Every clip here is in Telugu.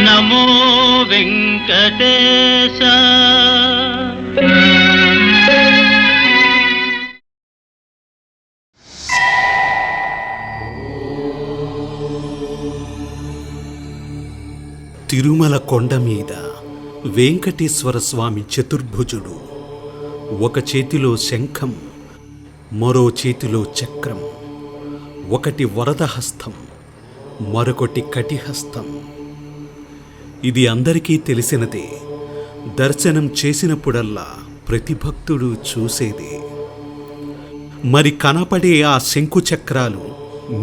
నమో వెంకటేశ. తిరుమల కొండ మీద వెంకటేశ్వర స్వామి చతుర్భుజుడు. ఒక చేతిలో శంఖం, మరో చేతిలో చక్రం. ఒకటి వరదహస్తం, మరొకటి కటిహస్తం. ఇది అందరికీ తెలిసినదే. దర్శనం చేసినప్పుడల్లా ప్రతి భక్తుడు చూసేదే. మరి కనపడే ఆ శంకు చక్రాలు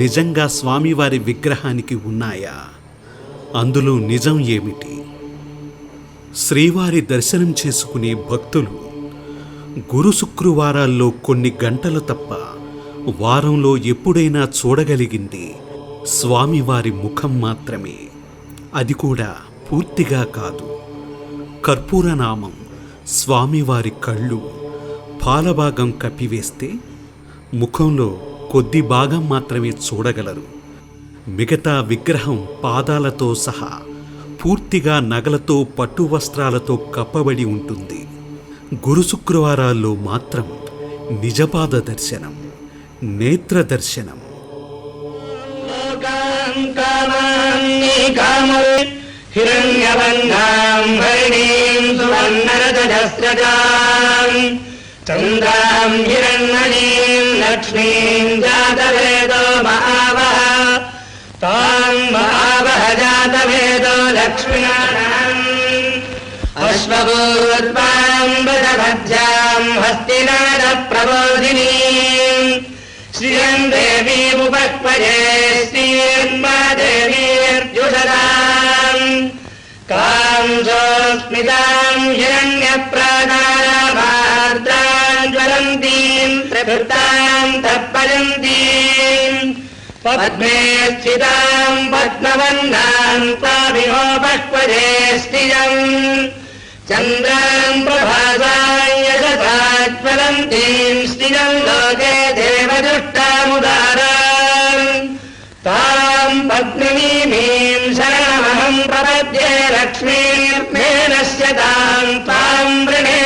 నిజంగా స్వామివారి విగ్రహానికి ఉన్నాయా? అందులో నిజం ఏమిటి? శ్రీవారి దర్శనం చేసుకునే భక్తులు గురు శుక్రవారాల్లో కొన్ని గంటలు తప్ప వారంలో ఎప్పుడైనా చూడగలిగింది స్వామివారి ముఖం మాత్రమే. అది కూడా పూర్తిగా కాదు. కర్పూరనామం స్వామివారి కళ్ళు పాలభాగం కప్పివేస్తే ముఖంలో కొద్ది భాగం మాత్రమే చూడగలరు. మిగతా విగ్రహం పాదాలతో సహా పూర్తిగా నగలతో పట్టు వస్త్రాలతో కప్పబడి ఉంటుంది. గురు శుక్రవారాల్లో మాత్రం నిజపాద దర్శనం, నేత్ర దర్శనం. చంద్రాం హిరణ్మణీం లక్ష్మీం జాతవేదో మహావహ తాం మహావహ జాతవేదో లక్ష్మీనాథం అశ్వభూత్వాం బదభద్రాం హస్తినాద ప్రబోధినీం శ్రియం దేవీముపక్వయే శ్రీర్మాదేవీర్జుషదాం కాంసోస్మితాం హిరణ్యప్రాణామార్ద్రాం జ్వలంతీం ప్రకృతాం తప్పయంతీం పద్మే స్థితాం పద్మవర్ణాం తామిహోపక్వయే శ్రియం చంద్రాం ప్రభాసాం యశసా జ్వలంతీం శ్రియం లోకే దేవదుష్టాముదారాం తాం పద్మినీమీం శరణమహం ప్రపద్యే లక్ష్మీర్మేనశ్యతాం తాం వృణే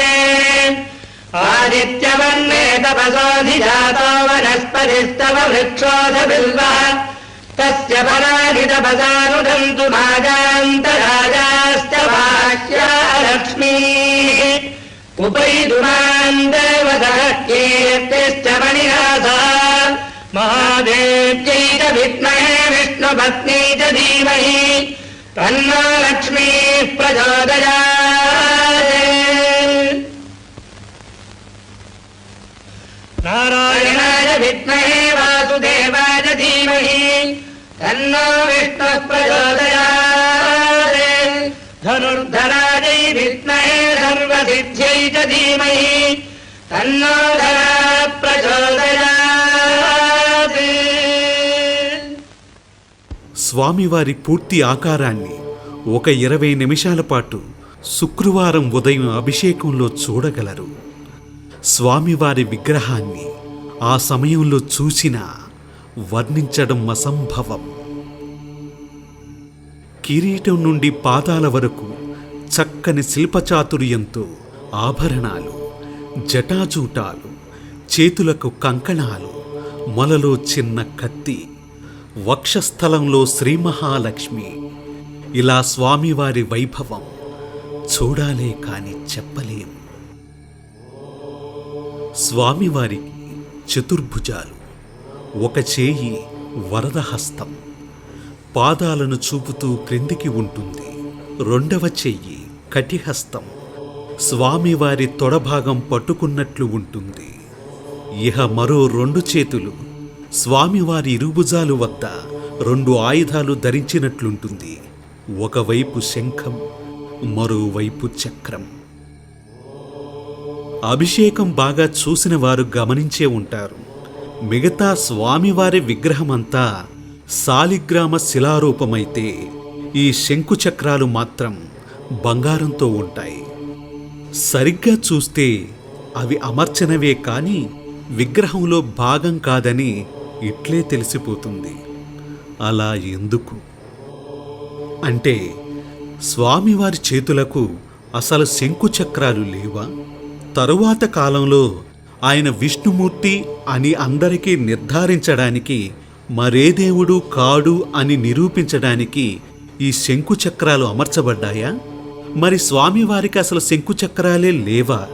ఆదిత్యవర్ణే తపసోధిజాతో వనస్పతిస్తవ వృక్షోధ బిల్వః తస్య పరాగి తపసానుదంతు మాగాంతరాజాశ్చ బాహ్యా లక్ష్మీః ఉపైతు మాం దేవతః కీర్తిశ్చ మణినాథా మహాదేవ్యై చ విద్మహే విష్ణుపత్న్యై చ ధీమహి తన్నో లక్ష్మీః ప్రచోదయాత్. నారాయణాయ విద్మహే వాసుదేవాయ ధీమహి తన్నో విష్ణుః ప్రచోదయాత్. ధనుర్ధరాజై విద్మహే సర్వసిద్ధ్యై చ ధీమహి తన్నో ధరా ప్రచోదయాత్. స్వామివారి పూర్తి ఆకారాన్ని ఒక 20 నిమిషాల పాటు శుక్రవారం ఉదయం అభిషేకంలో చూడగలరు. స్వామివారి విగ్రహాన్ని ఆ సమయంలో చూసినా వర్ణించడం అసంభవం. కిరీటం నుండి పాదాల వరకు చక్కని శిల్పచాతుర్యంతో ఆభరణాలు, జటాజూటాలు, చేతులకు కంకణాలు, మొలలో చిన్న కత్తి, వక్షస్థలంలో శ్రీ మహాలక్ష్మి. ఇలా స్వామివారి వైభవం చూడాలే కాని చెప్పలేం. స్వామివారికి చతుర్భుజాలు. ఒక చేయి వరదహస్తం, పాదాలను చూపుతూ క్రిందికి ఉంటుంది. రెండవ చెయ్యి కటిహస్తం, స్వామివారి తొడభాగం పట్టుకున్నట్లు ఉంటుంది. ఇహ మరో 2 చేతులు స్వామివారి ఇరుభుజాలు వద్ద 2 ఆయుధాలు ధరించినట్లుంటుంది. ఒకవైపు శంఖం, మరోవైపు చక్రం. అభిషేకం బాగా చూసిన వారు గమనించే ఉంటారు. మిగతా స్వామివారి విగ్రహమంతా శాలిగ్రామ శిలారూపమైతే ఈ శంకు చక్రాలు మాత్రం బంగారంతో ఉంటాయి. సరిగ్గా చూస్తే అవి అమర్చనవే కాని విగ్రహంలో భాగం కాదని ఇట్లే తెలిసిపోతుంది. అలా ఎందుకు అంటే స్వామివారి చేతులకు అసలు శంకుచక్రాలు లేవా? తరువాత కాలంలో ఆయన విష్ణుమూర్తి అని అందరికీ నిర్ధారించడానికి, మరే దేవుడు కాడు అని నిరూపించడానికి ఈ శంకుచక్రాలు అమర్చబడ్డాయా? మరి స్వామివారికి అసలు శంకుచక్రాలే లేవా?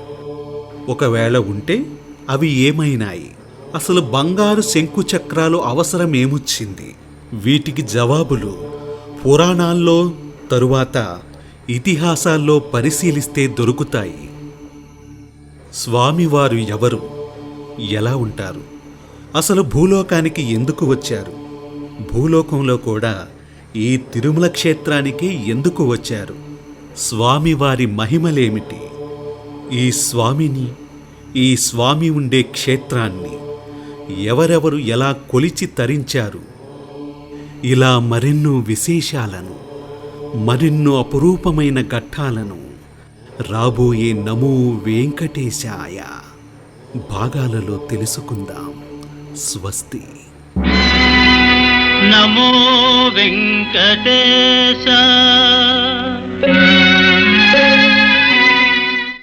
ఒకవేళ ఉంటే అవి ఏమైనాయి? అసలు బంగారు శంకుచక్రాలు అవసరం ఏమొచ్చింది? వీటికి జవాబులు పురాణాల్లో, తరువాత ఇతిహాసాల్లో పరిశీలిస్తే దొరుకుతాయి. స్వామివారు ఎవరు? ఎలా ఉంటారు? అసలు భూలోకానికి ఎందుకు వచ్చారు? భూలోకంలో కూడా ఈ తిరుమల క్షేత్రానికి ఎందుకు వచ్చారు? స్వామివారి మహిమలేమిటి? ఈ స్వామిని, ఈ స్వామి ఉండే క్షేత్రాన్ని ఎవరెవరు ఎలా కొలిచి తరించారు? ఇలా మరెన్నో విశేషాలను, మరెన్నో అపురూపమైన ఘట్టాలను రాబోయే నమో వెంకటేశాయ భాగాలలో తెలుసుకుందాం. స్వస్తి. నమో వెంకటేశ.